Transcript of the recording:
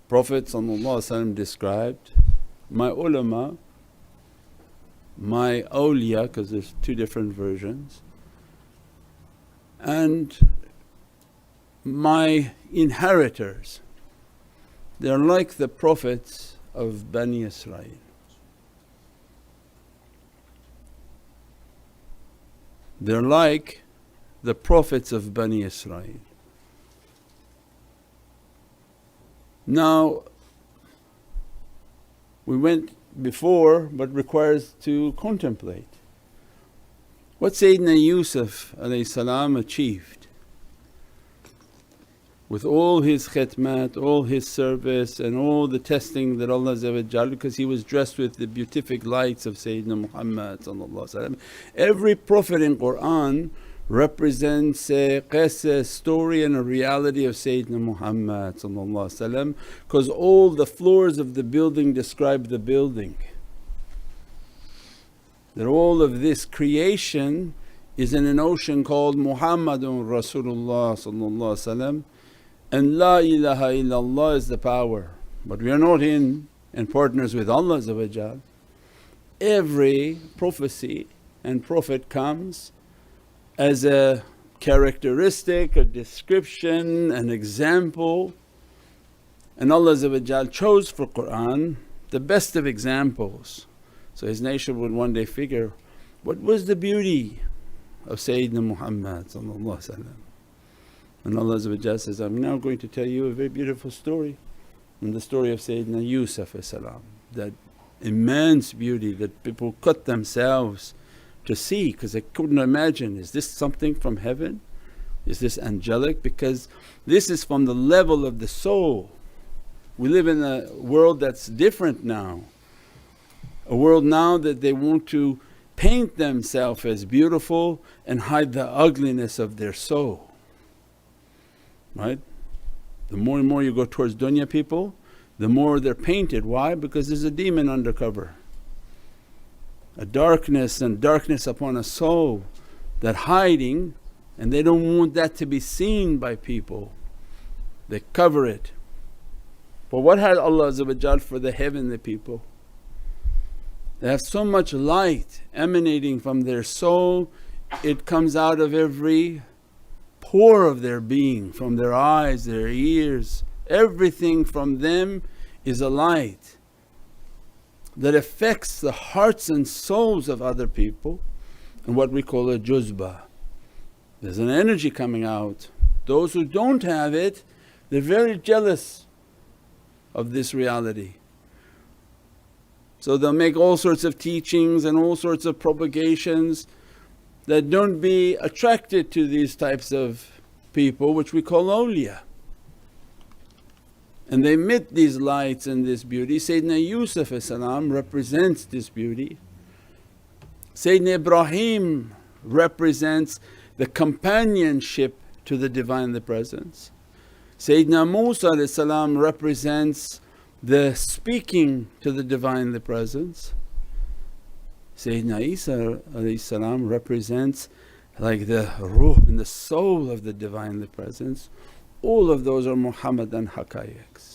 Prophet described, my ulama, my awliya, because there's two different versions, and my inheritors, they're like the prophets of Bani Israel. They're like the prophets of Bani Israel. Now we went before but requires to contemplate what Sayyidina Yusuf achieved with all his khidmat, all his service and all the testing that Allah, because he was dressed with the beatific lights of Sayyidina Muhammad. Every prophet in Qur'an represents a qissa, story and a reality of Sayyidina Muhammad, because all the floors of the building describe the building. That all of this creation is in an ocean called Muhammadun Rasulullah and La ilaha illallah is the power. But we are not in partners with Allah. Every prophecy and prophet comes as a characteristic, a description, an example, and Allah chose for Qur'an the best of examples. So His nation would one day figure, what was the beauty of Sayyidina Muhammad. And Allah says, I'm now going to tell you a very beautiful story, and the story of Sayyidina Yusuf, that immense beauty that people cut themselves to see, because they couldn't imagine, is this something from heaven? Is this angelic? Because this is from the level of the soul. We live in a world that's different now, a world now that they want to paint themselves as beautiful and hide the ugliness of their soul, right? The more and more you go towards dunya people, the more they're painted. Why? Because there's a demon undercover, a darkness and darkness upon a soul that hiding, and they don't want that to be seen by people, they cover it. But what had Allah for the heavenly people? They have so much light emanating from their soul, it comes out of every pore of their being, from their eyes, their ears, everything from them is a light that affects the hearts and souls of other people, and what we call a juzba. There's an energy coming out. Those who don't have it, they're very jealous of this reality. So they'll make all sorts of teachings and all sorts of propagations that don't be attracted to these types of people, which we call awliya. And they emit these lights and this beauty. Sayyidina Yusuf represents this beauty. Sayyidina Ibrahim represents the companionship to the Divinely Presence. Sayyidina Musa represents the speaking to the Divinely Presence. Sayyidina Isa represents like the ruh and the soul of the Divinely Presence. All of those are Muhammadan haqqaiqs.